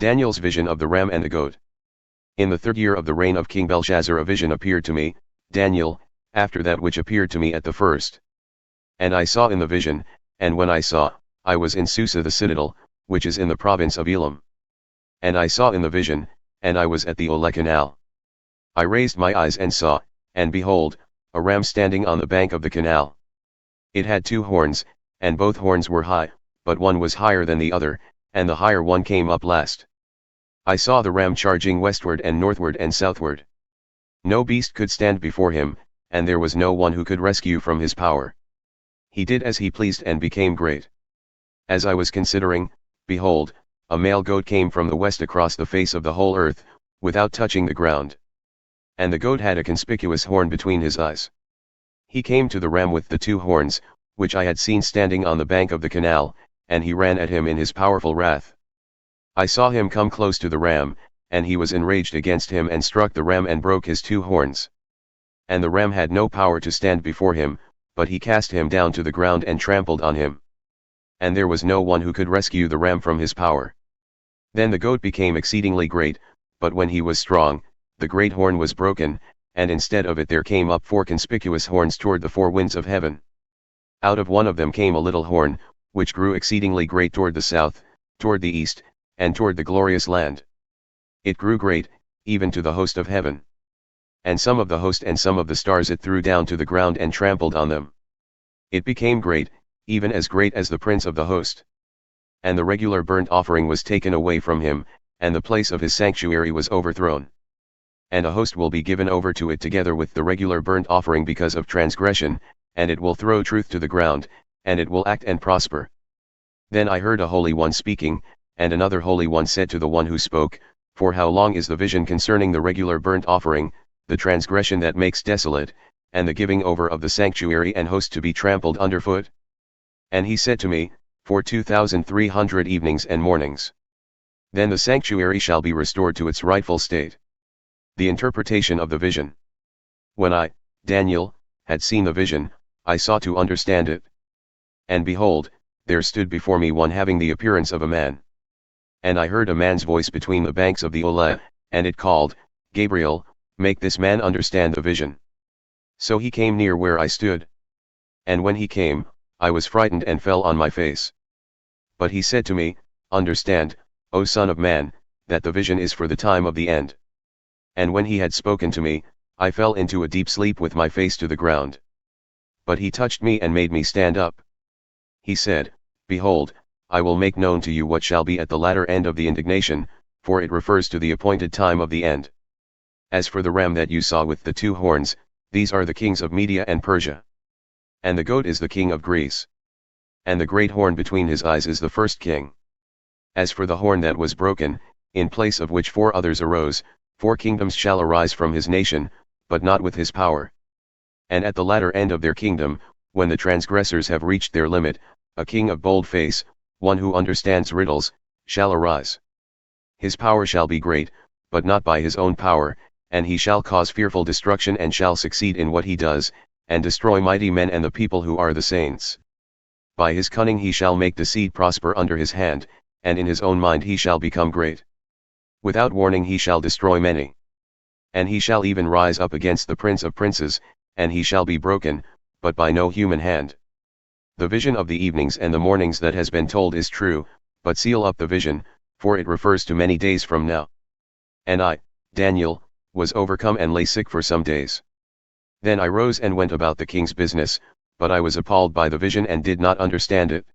Daniel's vision of the ram and the goat. In the 3rd year of the reign of King Belshazzar a vision appeared to me, Daniel, after that which appeared to me at the first. And I saw in the vision, and when I saw, I was in Susa the citadel, which is in the province of Elam. And I saw in the vision, and I was at the Ulai canal. I raised my eyes and saw, and behold, a ram standing on the bank of the canal. It had 2 horns, and both horns were high, but one was higher than the other, and the higher one came up last. I saw the ram charging westward and northward and southward. No beast could stand before him, and there was no one who could rescue from his power. He did as he pleased and became great. As I was considering, behold, a male goat came from the west across the face of the whole earth, without touching the ground. And the goat had a conspicuous horn between his eyes. He came to the ram with the 2 horns, which I had seen standing on the bank of the canal, and he ran at him in his powerful wrath. I saw him come close to the ram, and he was enraged against him and struck the ram and broke his 2 horns. And the ram had no power to stand before him, but he cast him down to the ground and trampled on him. And there was no one who could rescue the ram from his power. Then the goat became exceedingly great, but when he was strong, the great horn was broken, and instead of it there came up 4 conspicuous horns toward the 4 winds of heaven. Out of one of them came a little horn, which grew exceedingly great toward the south, toward the east, and toward the glorious land. It grew great, even to the host of heaven. And some of the host and some of the stars it threw down to the ground and trampled on them. It became great, even as great as the prince of the host. And the regular burnt offering was taken away from him, and the place of his sanctuary was overthrown. And a host will be given over to it together with the regular burnt offering because of transgression, and it will throw truth to the ground, and it will act and prosper. Then I heard a Holy One speaking, and another Holy One said to the one who spoke, For how long is the vision concerning the regular burnt offering, the transgression that makes desolate, and the giving over of the sanctuary and host to be trampled underfoot? And he said to me, For 2,300 evenings and mornings. Then the sanctuary shall be restored to its rightful state. The interpretation of the vision. When I, Daniel, had seen the vision, I sought to understand it. And behold, there stood before me one having the appearance of a man. And I heard a man's voice between the banks of the Ulai, and it called, Gabriel, make this man understand the vision. So he came near where I stood. And when he came, I was frightened and fell on my face. But he said to me, Understand, O Son of Man, that the vision is for the time of the end. And when he had spoken to me, I fell into a deep sleep with my face to the ground. But he touched me and made me stand up. He said, Behold, I will make known to you what shall be at the latter end of the indignation, for it refers to the appointed time of the end. As for the ram that you saw with the 2 horns, these are the kings of Media and Persia. And the goat is the king of Greece. And the great horn between his eyes is the first king. As for the horn that was broken, in place of which 4 others arose, 4 kingdoms shall arise from his nation, but not with his power. And at the latter end of their kingdom, when the transgressors have reached their limit, a king of bold face, one who understands riddles, shall arise. His power shall be great, but not by his own power, and he shall cause fearful destruction and shall succeed in what he does, and destroy mighty men and the people who are the saints. By his cunning he shall make the seed prosper under his hand, and in his own mind he shall become great. Without warning he shall destroy many. And he shall even rise up against the prince of princes, and he shall be broken, but by no human hand. The vision of the evenings and the mornings that has been told is true, but seal up the vision, for it refers to many days from now. And I, Daniel, was overcome and lay sick for some days. Then I rose and went about the king's business, but I was appalled by the vision and did not understand it.